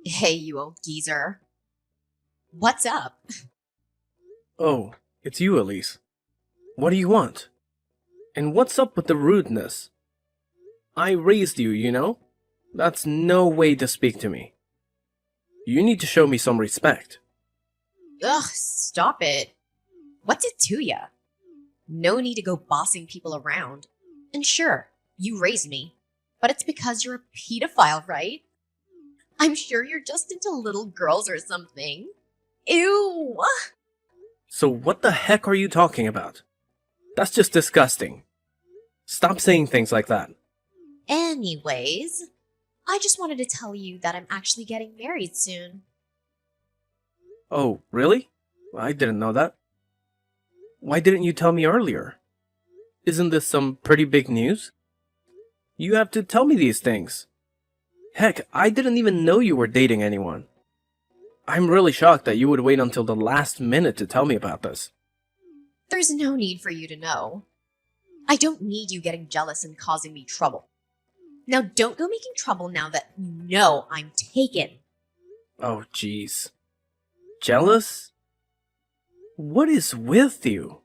Hey, you old geezer. What's up? Oh, it's you, Elise. What do you want? And what's up with the rudeness? I raised you, you know? That's no way to speak to me. You need to show me some respect. Ugh, stop it. What's it to ya? No need to go bossing people around. And sure, you raised me, but it's because you're a pedophile, right? I'm sure you're just into little girls or something. Ew! So what the heck are you talking about? That's just disgusting. Stop saying things like that. Anyways, I just wanted to tell you that I'm actually getting married soon. Oh, really? I didn't know that. Why didn't you tell me earlier? Isn't this some pretty big news? You have to tell me these things. Heck, I didn't even know you were dating anyone. I'm really shocked that you would wait until the last minute to tell me about this. There's no need for you to know. I don't need you getting jealous and causing me trouble. Now don't go making trouble now that you know I'm taken. Oh, jeez. Jealous? What is with you?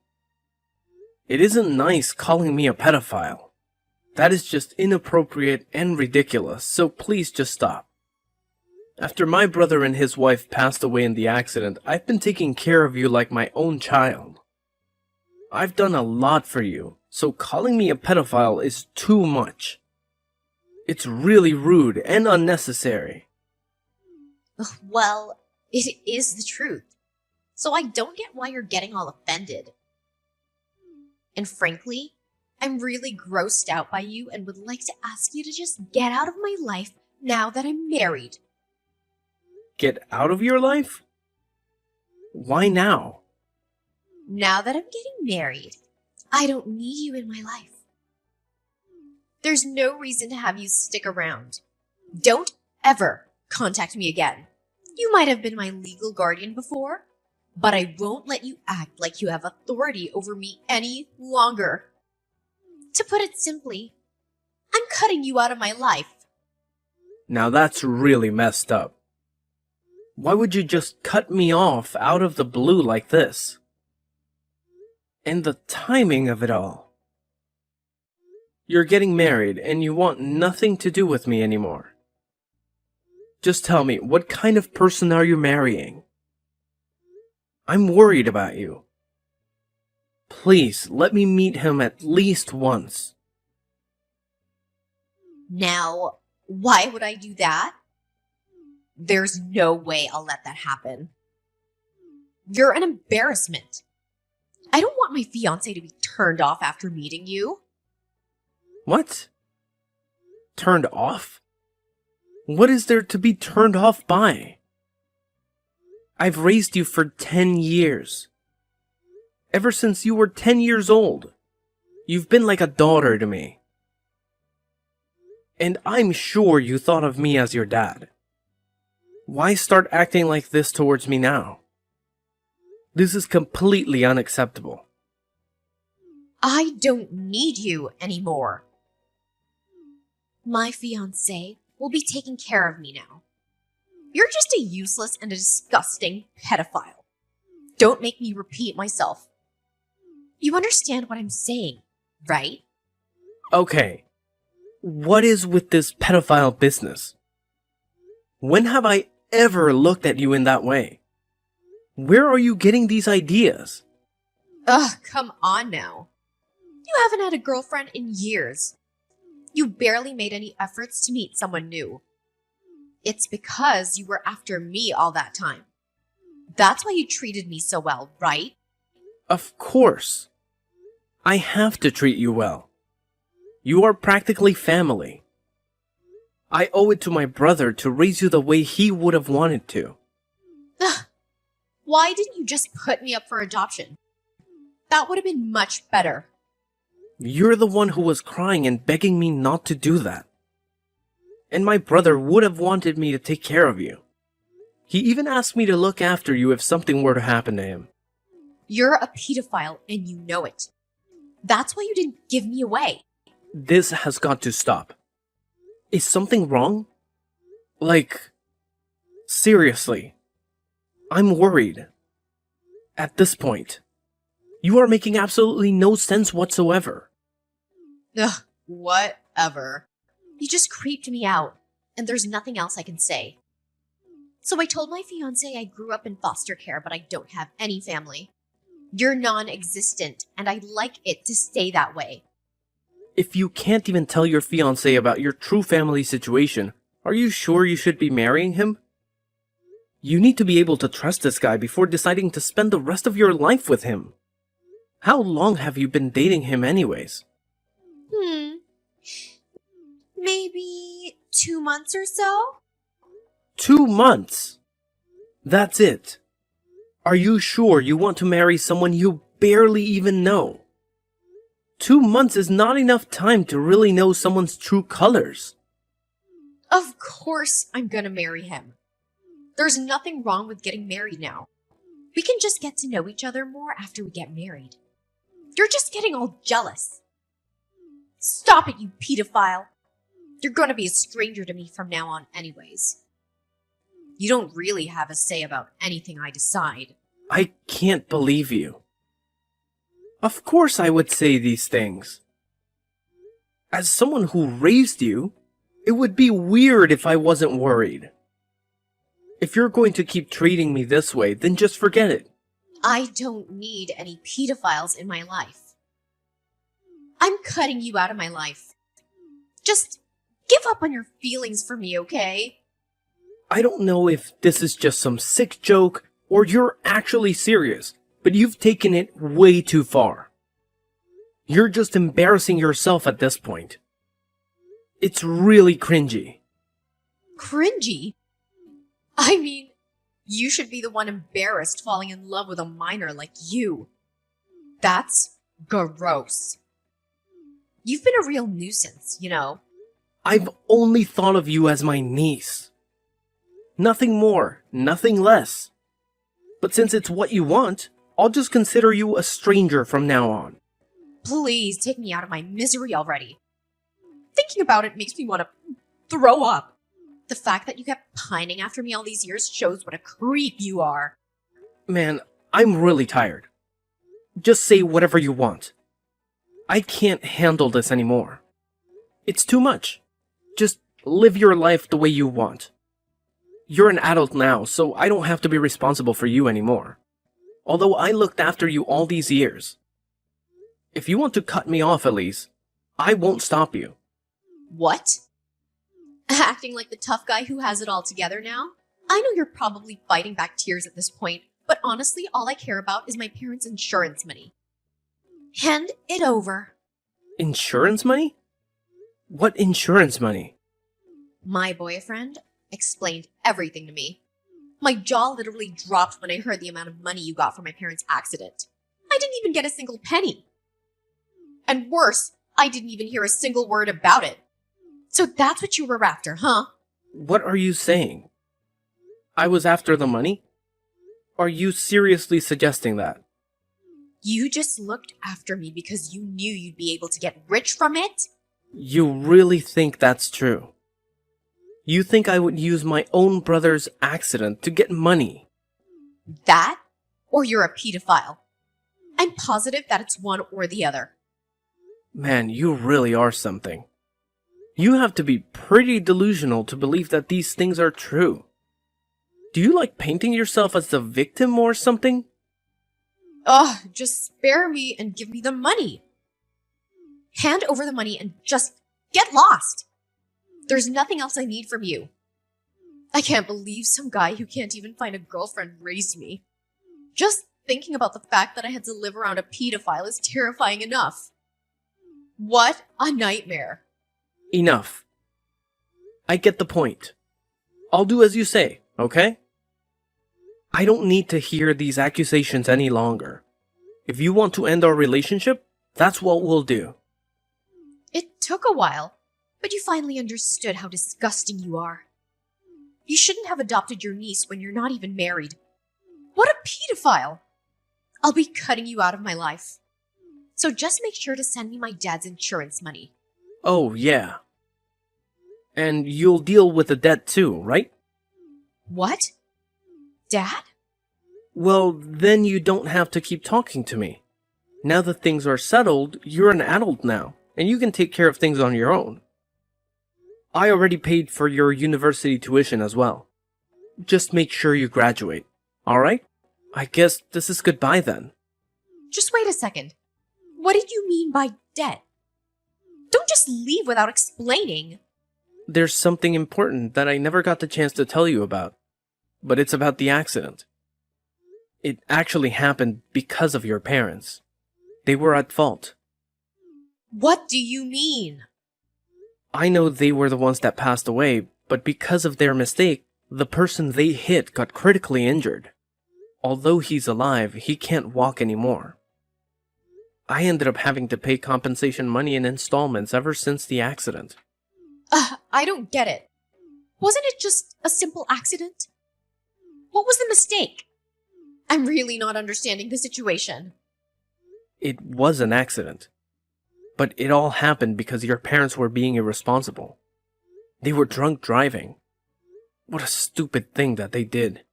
It isn't nice calling me a pedophile. That is just inappropriate and ridiculous, so please just stop. After my brother and his wife passed away in the accident, I've been taking care of you like my own child. I've done a lot for you, so calling me a pedophile is too much. It's really rude and unnecessary. Well, it is the truth. So I don't get why you're getting all offended. And frankly, I'm really grossed out by you and would like to ask you to just get out of my life now that I'm married. Get out of your life? Why now? Now that I'm getting married, I don't need you in my life. There's no reason to have you stick around. Don't ever contact me again. You might have been my legal guardian before, but I won't let you act like you have authority over me any longer. To put it simply, I'm cutting you out of my life. Now that's really messed up. Why would you just cut me off out of the blue like this? And the timing of it all. You're getting married and you want nothing to do with me anymore. Just tell me, what kind of person are you marrying? I'm worried about you. Please, let me meet him at least once. Now, why would I do that? There's no way I'll let that happen. You're an embarrassment. I don't want my fiancé to be turned off after meeting you. What? Turned off? What is there to be turned off by? I've raised you for 10 years. Ever since you were 10 years old. You've been like a daughter to me. And I'm sure you thought of me as your dad. Why start acting like this towards me now? This is completely unacceptable. I don't need you anymore. My fiancé will be taking care of me now. You're just a useless and a disgusting pedophile. Don't make me repeat myself. You understand what I'm saying, right? Okay, what is with this pedophile business? When have I ever looked at you in that way? Where are you getting these ideas? Ugh, come on now. You haven't had a girlfriend in years. You barely made any efforts to meet someone new. It's because you were after me all that time. That's why you treated me so well, right? Of course. I have to treat you well. You are practically family. I owe it to my brother to raise you the way he would have wanted to. Ugh. Why didn't you just put me up for adoption? That would have been much better. You're the one who was crying and begging me not to do that. And my brother would have wanted me to take care of you. He even asked me to look after you if something were to happen to him. You're a pedophile and you know it. That's why you didn't give me away. This has got to stop. Is something wrong? Like, seriously. I'm worried. At this point, you are making absolutely no sense whatsoever. Ugh, whatever. You just creeped me out, and there's nothing else I can say. So I told my fiancé I grew up in foster care, but I don't have any family. You're non-existent, and I'd like it to stay that way. If you can't even tell your fiancé about your true family situation, are you sure you should be marrying him? You need to be able to trust this guy before deciding to spend the rest of your life with him. How long have you been dating him anyways? Maybe 2 months or so? 2 months? That's it. Are you sure you want to marry someone you barely even know? 2 months is not enough time to really know someone's true colors. Of course I'm gonna marry him. There's nothing wrong with getting married now. We can just get to know each other more after we get married. You're just getting all jealous. Stop it, you pedophile. You're gonna be a stranger to me from now on anyways. You don't really have a say about anything I decide. I can't believe you. Of course I would say these things. As someone who raised you, it would be weird if I wasn't worried. If you're going to keep treating me this way, then just forget it. I don't need any pedophiles in my life. I'm cutting you out of my life. Just give up on your feelings for me, okay? I don't know if this is just some sick joke or you're actually serious, but you've taken it way too far. You're just embarrassing yourself at this point. It's really cringy. Cringy? I mean, you should be the one embarrassed falling in love with a minor like you. That's gross. You've been a real nuisance, you know. I've only thought of you as my niece. Nothing more, nothing less. But since it's what you want, I'll just consider you a stranger from now on. Please take me out of my misery already. Thinking about it makes me want to throw up. The fact that you kept pining after me all these years shows what a creep you are. Man, I'm really tired. Just say whatever you want. I can't handle this anymore. It's too much. Just live your life the way you want. You're an adult now, so I don't have to be responsible for you anymore. Although I looked after you all these years. If you want to cut me off, Elise, I won't stop you. What? Acting like the tough guy who has it all together now? I know you're probably fighting back tears at this point, but honestly, all I care about is my parents' insurance money. Hand it over. Insurance money? What insurance money? My boyfriend explained everything to me. My jaw literally dropped when I heard the amount of money you got from my parents' accident. I didn't even get a single penny. And worse, I didn't even hear a single word about it. So that's what you were after, huh? What are you saying? I was after the money? Are you seriously suggesting that? You just looked after me because you knew you'd be able to get rich from it? You really think that's true? You think I would use my own brother's accident to get money? That? Or you're a pedophile? I'm positive that it's one or the other. Man, you really are something. You have to be pretty delusional to believe that these things are true. Do you like painting yourself as the victim or something? Ugh, just spare me and give me the money. Hand over the money and just get lost. There's nothing else I need from you. I can't believe some guy who can't even find a girlfriend raised me. Just thinking about the fact that I had to live around a pedophile is terrifying enough. What a nightmare. Enough. I get the point. I'll do as you say, okay? I don't need to hear these accusations any longer. If you want to end our relationship, that's what we'll do. It took a while, but you finally understood how disgusting you are. You shouldn't have adopted your niece when you're not even married. What a pedophile! I'll be cutting you out of my life. So just make sure to send me my dad's insurance money. Oh, yeah. And you'll deal with the debt too, right? What? Dad? Well, then you don't have to keep talking to me. Now that things are settled, you're an adult now, and you can take care of things on your own. I already paid for your university tuition as well. Just make sure you graduate, alright? I guess this is goodbye then. Just wait a second. What did you mean by debt? Don't just leave without explaining. There's something important that I never got the chance to tell you about, but it's about the accident. It actually happened because of your parents. They were at fault. What do you mean? I know they were the ones that passed away, but because of their mistake, the person they hit got critically injured. Although he's alive, he can't walk anymore. I ended up having to pay compensation money in installments ever since the accident. I don't get it. Wasn't it just a simple accident? What was the mistake? I'm really not understanding the situation. It was an accident. But it all happened because your parents were being irresponsible. They were drunk driving. What a stupid thing that they did.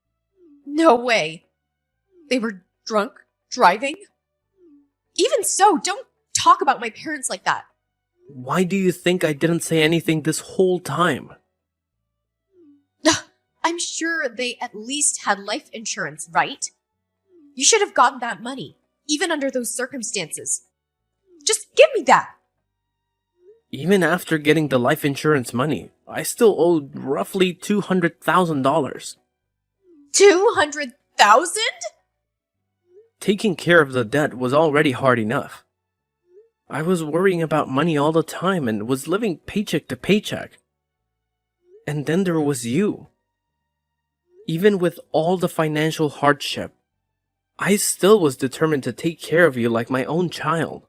No way. They were drunk driving? Even so, don't talk about my parents like that. Why do you think I didn't say anything this whole time? I'm sure they at least had life insurance, right? You should have gotten that money, even under those circumstances. Just give me that! Even after getting the life insurance money, I still owed roughly $200,000. 200,000? Taking care of the debt was already hard enough. I was worrying about money all the time and was living paycheck to paycheck. And then there was you. Even with all the financial hardship, I still was determined to take care of you like my own child.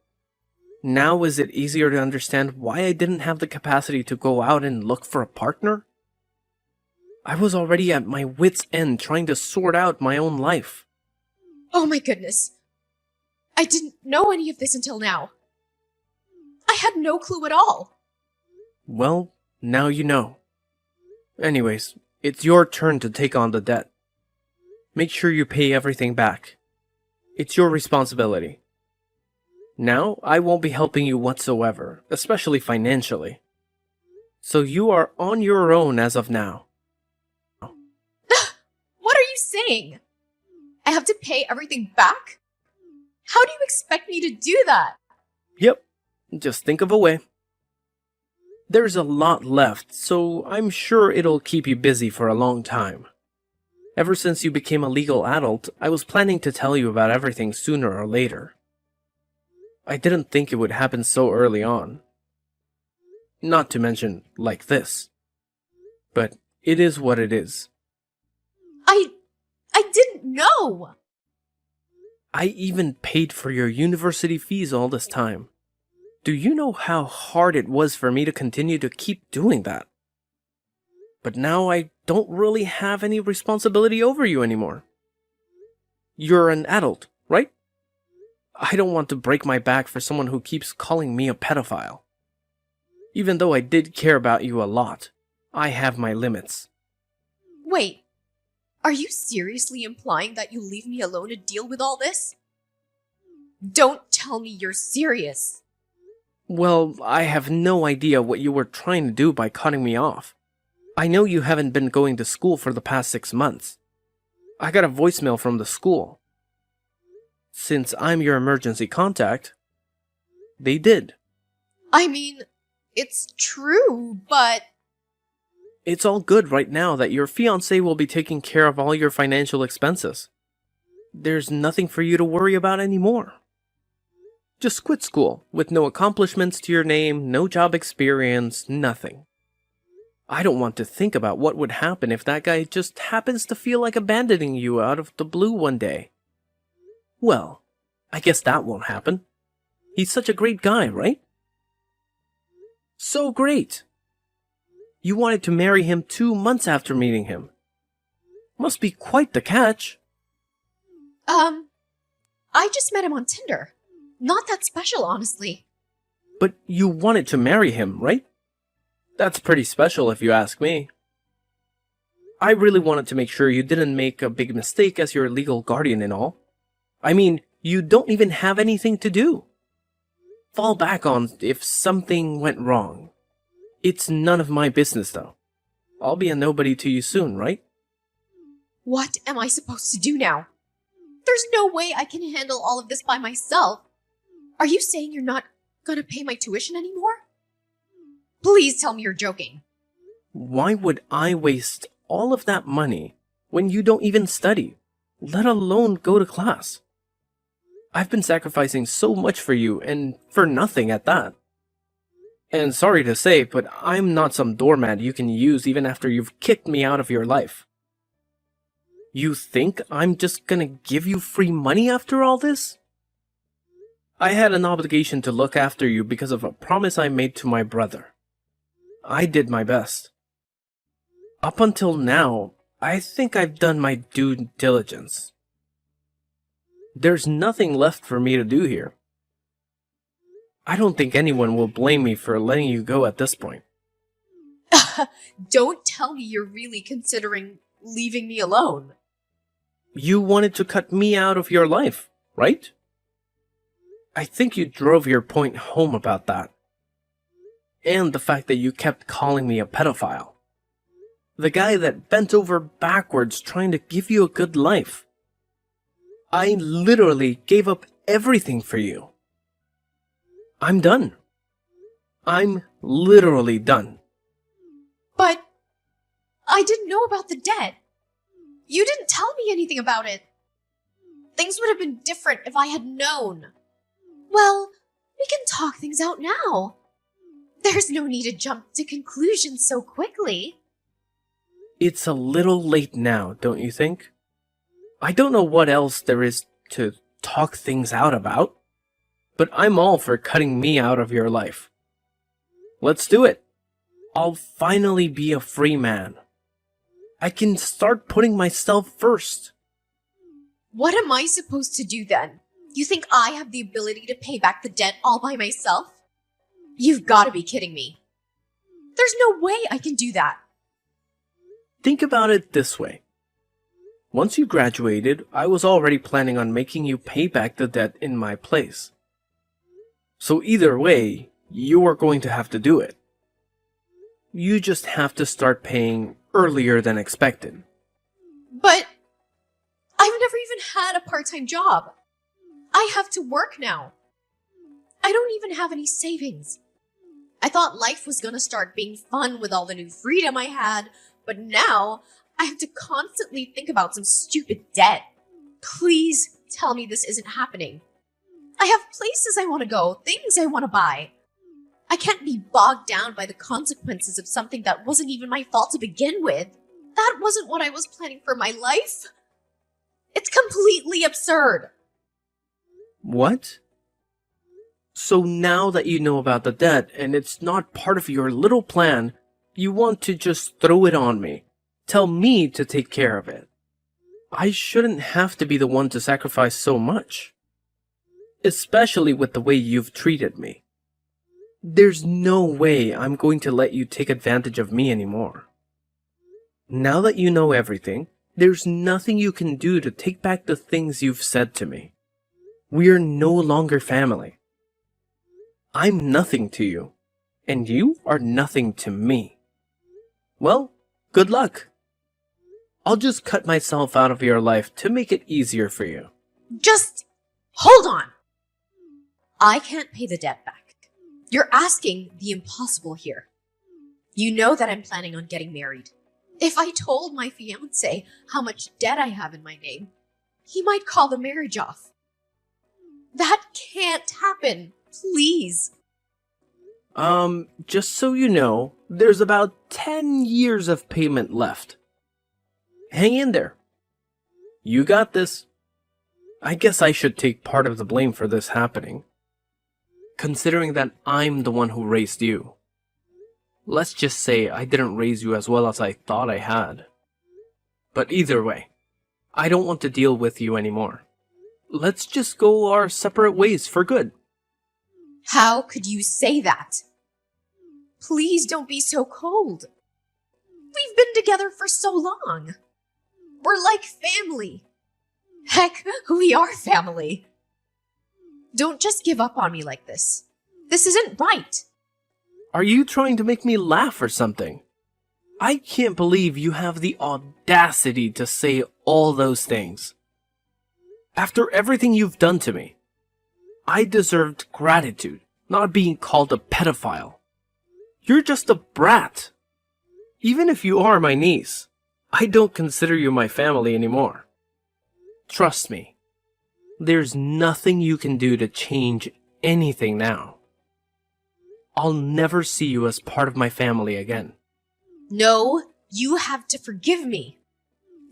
Now is it easier to understand why I didn't have the capacity to go out and look for a partner? I was already at my wit's end trying to sort out my own life. Oh my goodness. I didn't know any of this until now. I had no clue at all. Well, now you know. Anyways, it's your turn to take on the debt. Make sure you pay everything back. It's your responsibility. Now, I won't be helping you whatsoever, especially financially. So you are on your own as of now. What are you saying? I have to pay everything back? How do you expect me to do that? Yep, just think of a way. There's a lot left, so I'm sure it'll keep you busy for a long time. Ever since you became a legal adult, I was planning to tell you about everything sooner or later. I didn't think it would happen so early on. Not to mention, like this. But it is what it is. I didn't know! I even paid for your university fees all this time. Do you know how hard it was for me to continue to keep doing that? But now I don't really have any responsibility over you anymore. You're an adult, right? I don't want to break my back for someone who keeps calling me a pedophile. Even though I did care about you a lot, I have my limits. Wait, are you seriously implying that you'll leave me alone to deal with all this? Don't tell me you're serious. Well, I have no idea what you were trying to do by cutting me off. I know you haven't been going to school for the past 6 months. I got a voicemail from the school. Since I'm your emergency contact, they did. I mean, it's true, but... It's all good right now that your fiancé will be taking care of all your financial expenses. There's nothing for you to worry about anymore. Just quit school, with no accomplishments to your name, no job experience, nothing. I don't want to think about what would happen if that guy just happens to feel like abandoning you out of the blue one day. Well, I guess that won't happen. He's such a great guy, right? So great! You wanted to marry him 2 months after meeting him. Must be quite the catch. I just met him on Tinder. Not that special, honestly. But you wanted to marry him, right? That's pretty special if you ask me. I really wanted to make sure you didn't make a big mistake as your legal guardian and all. I mean, you don't even have anything to do. Fall back on if something went wrong. It's none of my business, though. I'll be a nobody to you soon, right? What am I supposed to do now? There's no way I can handle all of this by myself. Are you saying you're not gonna pay my tuition anymore? Please tell me you're joking. Why would I waste all of that money when you don't even study, let alone go to class? I've been sacrificing so much for you, and for nothing at that. And sorry to say, but I'm not some doormat you can use even after you've kicked me out of your life. You think I'm just gonna give you free money after all this? I had an obligation to look after you because of a promise I made to my brother. I did my best. Up until now, I think I've done my due diligence. There's nothing left for me to do here. I don't think anyone will blame me for letting you go at this point. Don't tell me you're really considering leaving me alone. You wanted to cut me out of your life, right? I think you drove your point home about that. And the fact that you kept calling me a pedophile. The guy that bent over backwards trying to give you a good life. I literally gave up everything for you. I'm done. I'm literally done. But I didn't know about the debt. You didn't tell me anything about it. Things would have been different if I had known. Well, we can talk things out now. There's no need to jump to conclusions so quickly. It's a little late now, don't you think? I don't know what else there is to talk things out about, but I'm all for cutting me out of your life. Let's do it. I'll finally be a free man. I can start putting myself first. What am I supposed to do then? You think I have the ability to pay back the debt all by myself? You've got to be kidding me. There's no way I can do that. Think about it this way. Once you graduated, I was already planning on making you pay back the debt in my place. So either way, you are going to have to do it. You just have to start paying earlier than expected. But I've never even had a part-time job. I have to work now. I don't even have any savings. I thought life was gonna start being fun with all the new freedom I had, but now I have to constantly think about some stupid debt. Please tell me this isn't happening. I have places I want to go, things I want to buy. I can't be bogged down by the consequences of something that wasn't even my fault to begin with. That wasn't what I was planning for my life. It's completely absurd. What? So now that you know about the debt and it's not part of your little plan, you want to just throw it on me. Tell me to take care of it. I shouldn't have to be the one to sacrifice so much. Especially with the way you've treated me. There's no way I'm going to let you take advantage of me anymore. Now that you know everything, there's nothing you can do to take back the things you've said to me. We're no longer family. I'm nothing to you, and you are nothing to me. Well, good luck. I'll just cut myself out of your life to make it easier for you. Just hold on. I can't pay the debt back. You're asking the impossible here. You know that I'm planning on getting married. If I told my fiancé how much debt I have in my name, he might call the marriage off. That can't happen. Please. Just so you know, there's about 10 years of payment left. Hang in there. You got this. I guess I should take part of the blame for this happening, considering that I'm the one who raised you. Let's just say I didn't raise you as well as I thought I had. But either way, I don't want to deal with you anymore. Let's just go our separate ways for good. How could you say that? Please don't be so cold. We've been together for so long. We're like family. Heck, we are family. Don't just give up on me like this. This isn't right. Are you trying to make me laugh or something? I can't believe you have the audacity to say all those things. After everything you've done to me, I deserved gratitude, not being called a pedophile. You're just a brat. Even if you are my niece, I don't consider you my family anymore. Trust me, there's nothing you can do to change anything now. I'll never see you as part of my family again. No, you have to forgive me.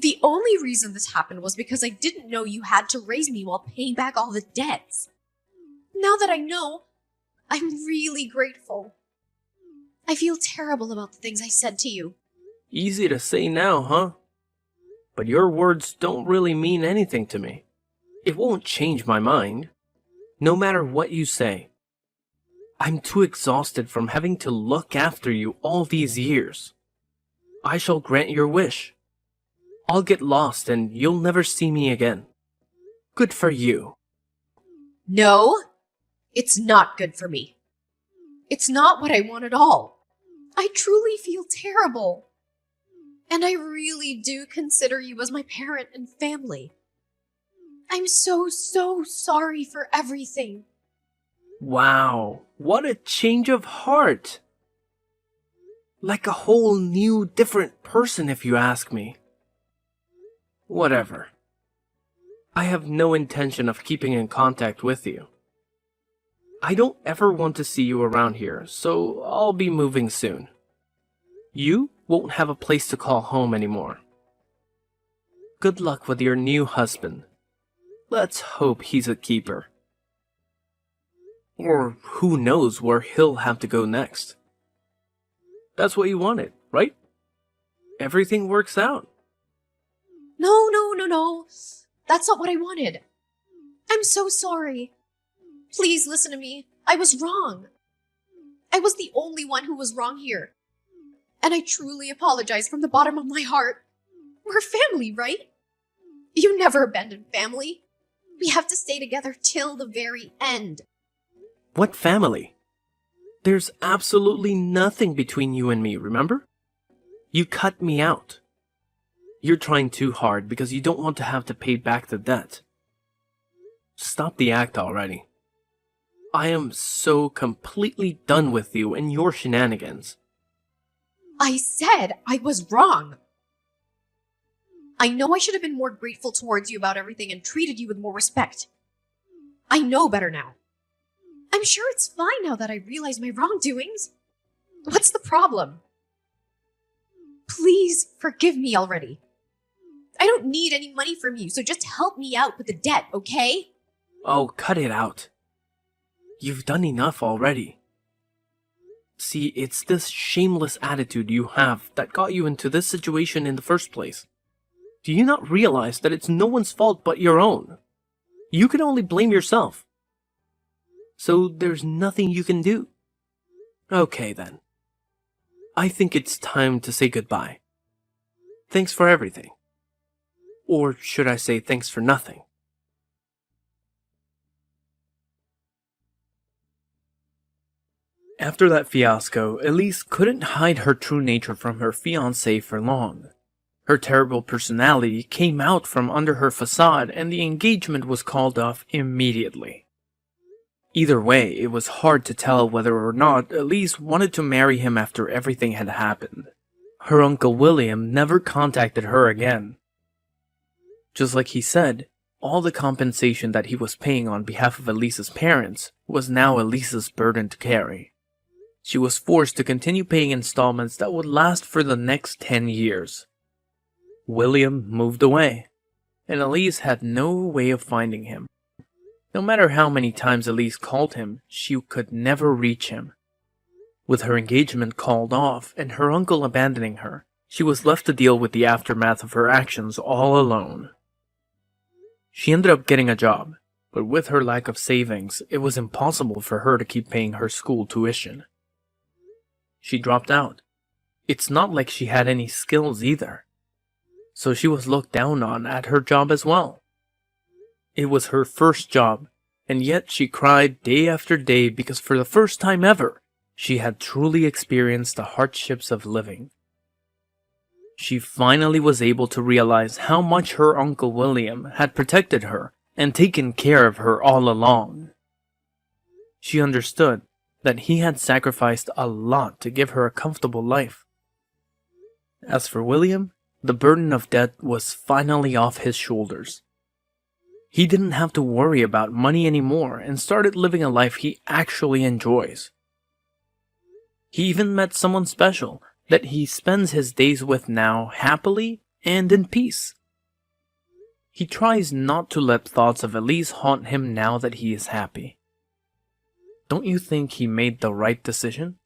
The only reason this happened was because I didn't know you had to raise me while paying back all the debts. Now that I know, I'm really grateful. I feel terrible about the things I said to you. Easy to say now, huh? But your words don't really mean anything to me. It won't change my mind, no matter what you say. I'm too exhausted from having to look after you all these years. I shall grant your wish. I'll get lost and you'll never see me again. Good for you. No, it's not good for me. It's not what I want at all. I truly feel terrible. And I really do consider you as my parent and family. I'm so sorry for everything. Wow, what a change of heart. Like a whole new, different person if you ask me. Whatever. I have no intention of keeping in contact with you. I don't ever want to see you around here, so I'll be moving soon. You won't have a place to call home anymore. Good luck with your new husband. Let's hope he's a keeper. Or who knows where he'll have to go next. That's what you wanted, right? Everything works out. No. That's not what I wanted. I'm so sorry. Please listen to me. I was wrong. I was the only one who was wrong here. And I truly apologize from the bottom of my heart. We're family, right? You never abandoned family. We have to stay together till the very end. What family? There's absolutely nothing between you and me, remember? You cut me out. You're trying too hard because you don't want to have to pay back the debt. Stop the act already. I am so completely done with you and your shenanigans. I said I was wrong. I know I should have been more grateful towards you about everything and treated you with more respect. I know better now. I'm sure it's fine now that I realize my wrongdoings. What's the problem? Please forgive me already. I don't need any money from you, so just help me out with the debt, okay? Oh, cut it out. You've done enough already. See, it's this shameless attitude you have that got you into this situation in the first place. Do you not realize that it's no one's fault but your own? You can only blame yourself. So there's nothing you can do. Okay then. I think it's time to say goodbye. Thanks for everything. Or should I say thanks for nothing? After that fiasco, Elise couldn't hide her true nature from her fiancé for long. Her terrible personality came out from under her facade and the engagement was called off immediately. Either way, it was hard to tell whether or not Elise wanted to marry him after everything had happened. Her uncle William never contacted her again. Just like he said, all the compensation that he was paying on behalf of Elise's parents was now Elise's burden to carry. She was forced to continue paying installments that would last for the next 10 years. William moved away, and Elise had no way of finding him. No matter how many times Elise called him, she could never reach him. With her engagement called off and her uncle abandoning her, she was left to deal with the aftermath of her actions all alone. She ended up getting a job, but with her lack of savings, it was impossible for her to keep paying her school tuition. She dropped out. It's not like she had any skills either. So she was looked down on at her job as well. It was her first job, and yet she cried day after day because for the first time ever, she had truly experienced the hardships of living. She finally was able to realize how much her Uncle William had protected her and taken care of her all along. She understood that he had sacrificed a lot to give her a comfortable life. As for William, the burden of debt was finally off his shoulders. He didn't have to worry about money anymore and started living a life he actually enjoys. He even met someone special that he spends his days with now happily and in peace. He tries not to let thoughts of Elise haunt him now that he is happy. Don't you think he made the right decision?